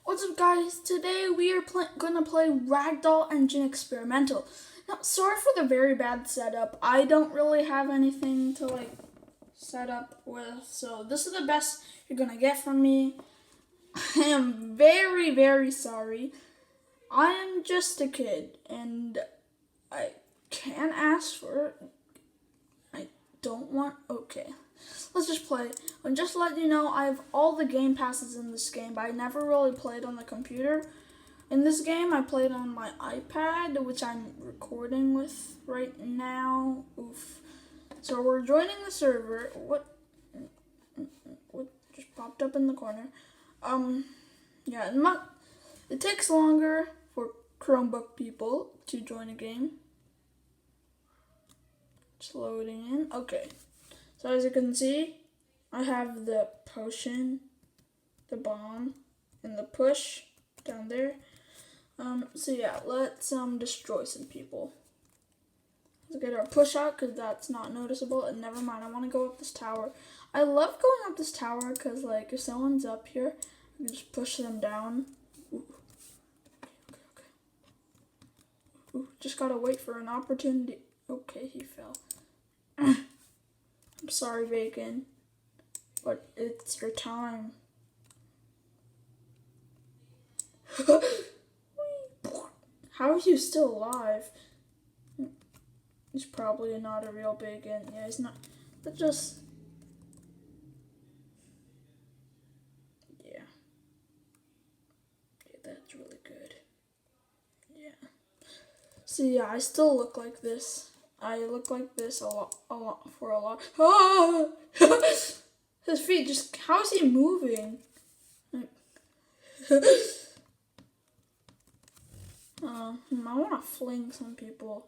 What's up, guys? Today we are gonna play Ragdoll Engine Experimental. Now, sorry for the very bad setup. I don't really have anything to set up with, so this is the best you're gonna get from me. I am very, very sorry. I am just a kid, and I can't ask for it. I don't want. Okay. Let's just play. And just to let you know, I have all the game passes in this game, but I never really played on the computer. In this game, I played on my iPad, which I'm recording with right now. Oof. So we're joining the server. What just popped up in the corner? Yeah, it takes longer for Chromebook people to join a game. It's loading in. Okay. So as you can see, I have the potion, the bomb, and the push down there. So yeah, let's destroy some people. Let's get our push out because that's not noticeable. And never mind, I want to go up this tower. I love going up this tower because if someone's up here, I can just push them down. Ooh. Okay. Ooh, just gotta wait for an opportunity. Okay, he fell. I'm sorry, Bacon, but it's your time. How are you still alive? He's probably not a real Bacon. Yeah, he's not. But just... Yeah. Yeah, that's really good. Yeah. So yeah, I still look like this. I look like this a lot. Ah! His feet just, how is he moving? I want to fling some people.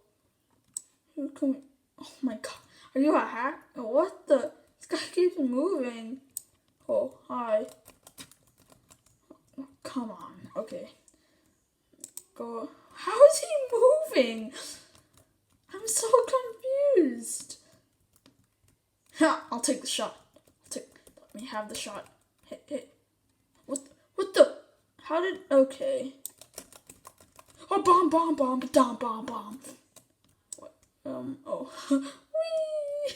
Who can, oh my god, are you a hack? What the, this guy keeps moving. Oh, hi. Oh, come on, okay. Go, how is he moving? I'm so confused. Ha! I'll take the shot. Let me have the shot. Hit. What the? How did? Okay. Oh, bomb. What? Oh. Whee!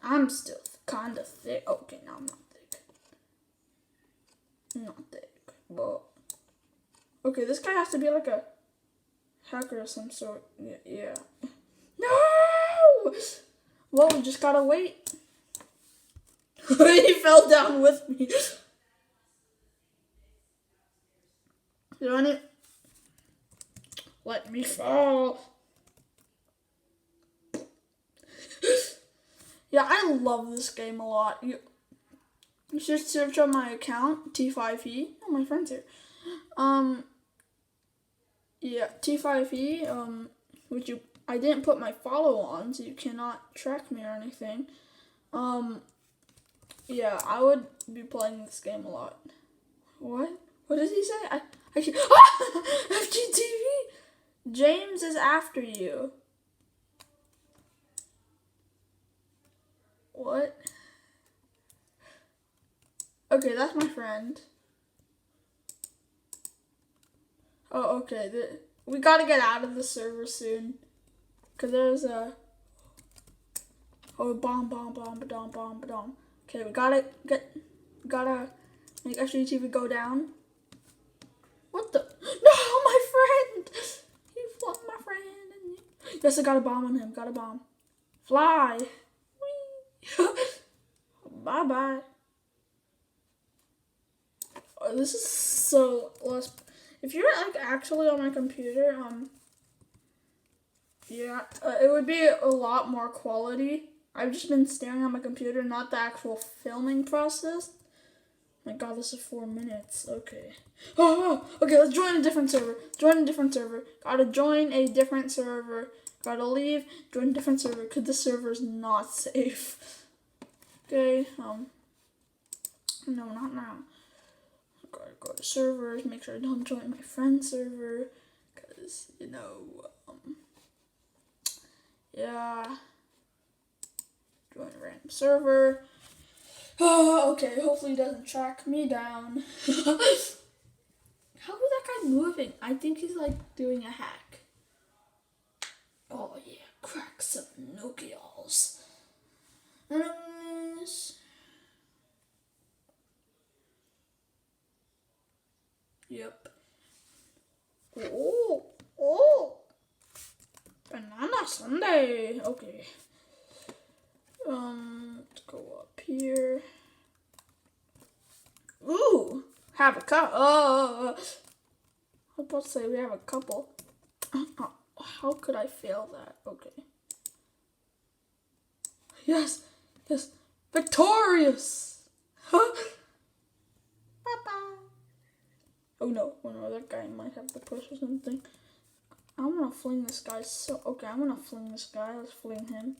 I'm still kind of thick. Okay, now I'm not thick. But okay, this guy has to be like a hacker of some sort. Yeah. No! Well, we just gotta wait. He fell down with me. Let me fall. Yeah, I love this game a lot. You should search on my account, T5E. Oh, my friend's here. Yeah, T5E, which I didn't put my follow on, so you cannot track me or anything. Yeah, I would be playing this game a lot. What? What did he say? I can't. Ah! FGTV! James is after you. What? Okay, that's my friend. Oh, okay. We gotta get out of the server soon. Cause there's a... Oh, bomb. Okay, we gotta make FGTV go down. What the? No, my friend! He fought my friend. Yes, I got a bomb on him. Got a bomb. Fly. Whee. Bye. Oh, this is so less. If you're actually on my computer, yeah, it would be a lot more quality. I've just been staring at my computer, not the actual filming process. My god, this is 4 minutes. Okay. Oh, okay, let's join a different server. Gotta join a different server. Gotta leave, join a different server, because this server is not safe. Okay, no, not now. Gotta go to servers, make sure I don't join my friend's server, because, yeah. Join a random server. Oh, okay, hopefully he doesn't track me down. How is that guy moving? I think he's like doing a hack. Oh yeah, crack some Nokials. Yep. Oh, banana sundae. Okay. Let's go up here. Ooh, have a cup. I was about to say we have a couple. How could I fail that? Okay. Yes, victorious. Bye-bye. Oh no, that guy might have the push or something. I'm gonna fling this guy okay, I'm gonna fling this guy. Let's fling him.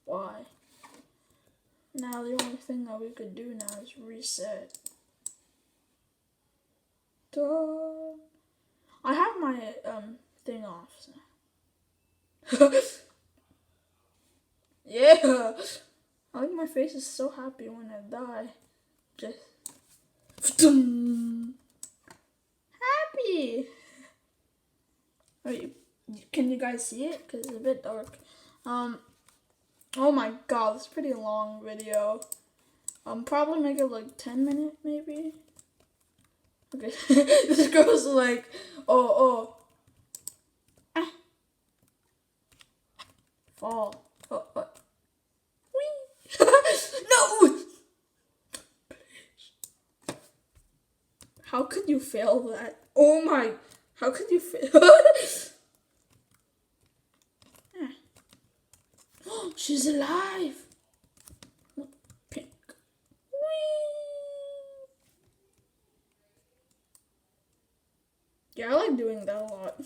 Why? Now the only thing that we could do now is reset. Duh. I have my thing off. So. Yeah. I think my face is so happy when I die. Just happy. Wait, can you guys see it? Cause it's a bit dark. Oh my god, it's a pretty long video. Probably make it like 10-minute maybe. Okay, this girl's like, oh, fall. Whee! No! How could you fail that? Oh my, how could you fail? She's alive. Pink. Whee! Yeah, I like doing that a lot.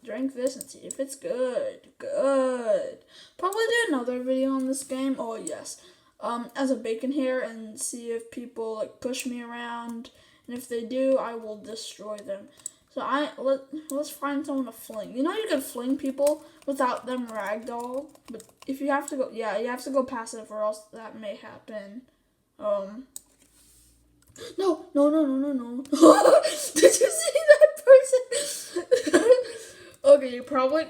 Drink this and see if it's good. Good. Probably do another video on this game. Oh yes. As a bacon here and see if people like push me around. And if they do, I will destroy them. So let's find someone to fling. You know you can fling people without them ragdoll, but if you have to go, yeah, you have to go passive or else that may happen. No. Did you see that person? Okay,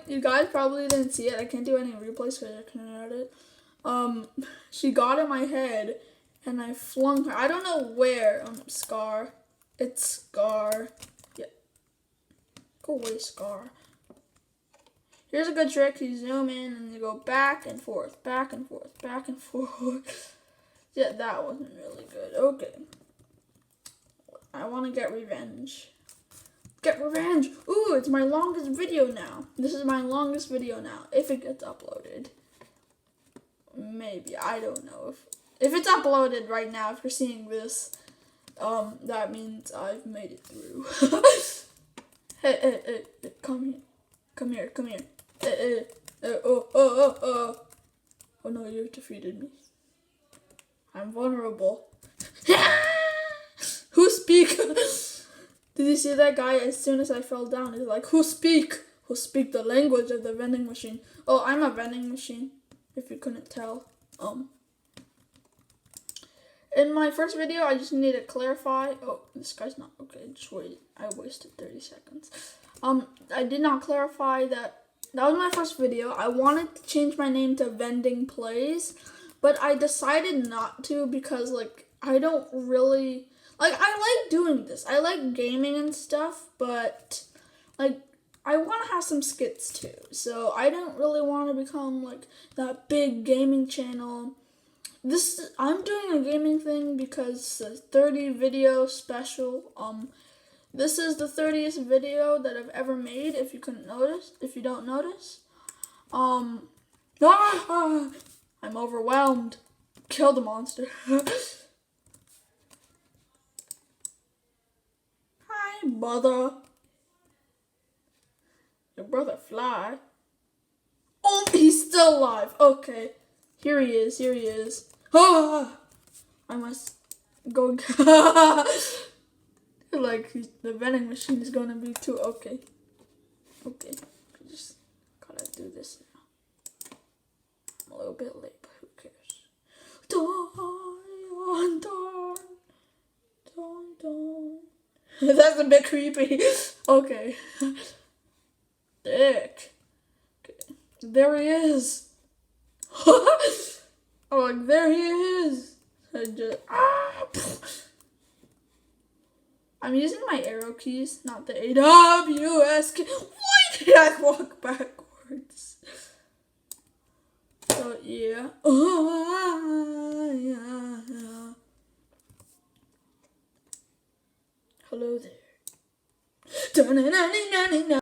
you guys probably didn't see it. I can't do any replays because I couldn't edit it. She got in my head and I flung her. I don't know where. Scar. It's Scar. Yeah. Go away, Scar. Here's a good trick. You zoom in and you go back and forth, back and forth, back and forth. Yeah, that wasn't really good. Okay. I want to get revenge. Get revenge. Ooh, it's my longest video now. This is my longest video now. If it gets uploaded. Maybe. I don't know. If it's uploaded right now, if you're seeing this, that means I've made it through. Hey, come here. Oh no, you defeated me. I'm vulnerable. Who speak? Did you see that guy? As soon as I fell down, he's like, who speak? Who speak the language of the vending machine? Oh, I'm a vending machine, if you couldn't tell. In my first video, I just need to clarify. Oh, this guy's not okay. Just wait. I wasted 30 seconds. I did not clarify that. That was my first video. I wanted to change my name to Vending Plays, but I decided not to because, like, I don't really, like, I like doing this. I like gaming and stuff, but, like, I want to have some skits too. So I don't really want to become, like, that big gaming channel. I'm doing a gaming thing because the 30 video special. This is the 30th video that I've ever made. If you don't notice. I'm overwhelmed. Kill the monster. Hi, brother. Your brother fly. Oh, he's still alive. Okay. Here he is. Ah! I must go. Like, the vending machine is gonna be too. Okay. Just gotta do this now. a little bit late, but who cares? Dawn, dawn, dawn, dawn. That's a bit creepy. Okay. Dick. Okay. There he is. Oh, like, there he is. I'm using my arrow keys, not the AWS key. Why did I walk backwards? So, yeah. Hello there.